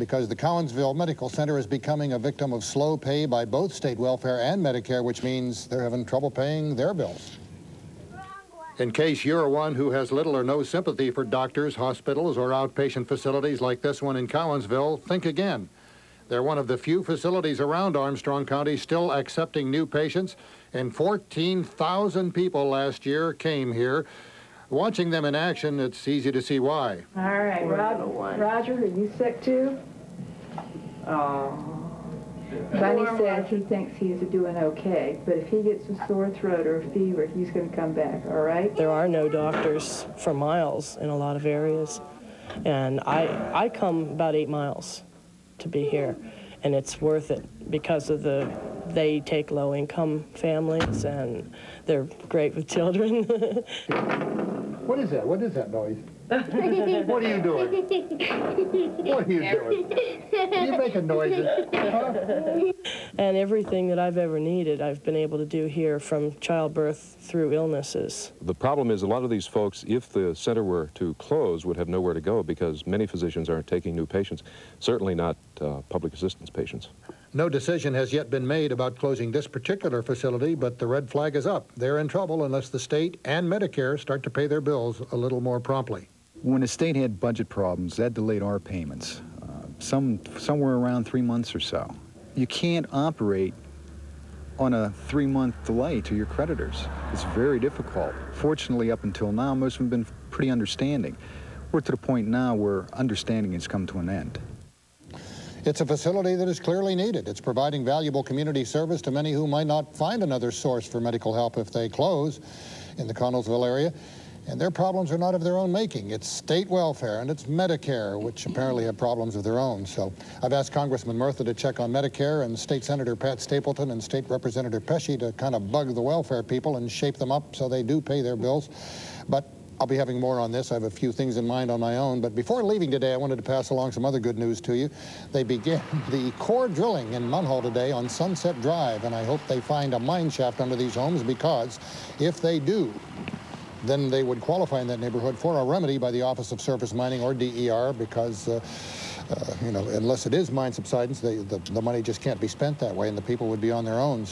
because the Cowansville Medical Center is becoming a victim of slow pay by both state welfare and Medicare, which means they're having trouble paying their bills. In case you're one who has little or no sympathy for doctors, hospitals, or outpatient facilities like this one in Cowansville, think again. They're one of the few facilities around Armstrong County still accepting new patients, and 14,000 people last year came here. Watching them in action, it's easy to see why. All right, Roger, are you sick too? Bunny says he thinks he's doing okay, but if he gets a sore throat or a fever, he's going to come back, all right? There are no doctors for miles in a lot of areas, and I come about 8 miles to be here, and it's worth it because of they take low-income families, and they're great with children. What is that? What is that noise? What are you doing? What are you doing? Are you making noises? Huh? And everything that I've ever needed, I've been able to do here, from childbirth through illnesses. The problem is a lot of these folks, if the center were to close, would have nowhere to go because many physicians aren't taking new patients, certainly not public assistance patients. No decision has yet been made about closing this particular facility, but the red flag is up. They're in trouble unless the state and Medicare start to pay their bills a little more promptly. When the state had budget problems, that delayed our payments, somewhere around 3 months or so. You can't operate on a 3-month delay to your creditors. It's very difficult. Fortunately, up until now, most of them have been pretty understanding. We're to the point now where understanding has come to an end. It's a facility that is clearly needed. It's providing valuable community service to many who might not find another source for medical help if they close in the Connellsville area. And their problems are not of their own making. It's state welfare and it's Medicare, which apparently have problems of their own. So I've asked Congressman Murtha to check on Medicare, and State Senator Pat Stapleton and State Representative Pesci to kind of bug the welfare people and shape them up so they do pay their bills. But I'll be having more on this. I have a few things in mind on my own. But before leaving today, I wanted to pass along some other good news to you. They began the core drilling in Munhall today on Sunset Drive, and I hope they find a mine shaft under these homes, because if they do, then they would qualify in that neighborhood for a remedy by the Office of Surface Mining or DER, because, you know, unless it is mine subsidence, the money just can't be spent that way, and the people would be on their own.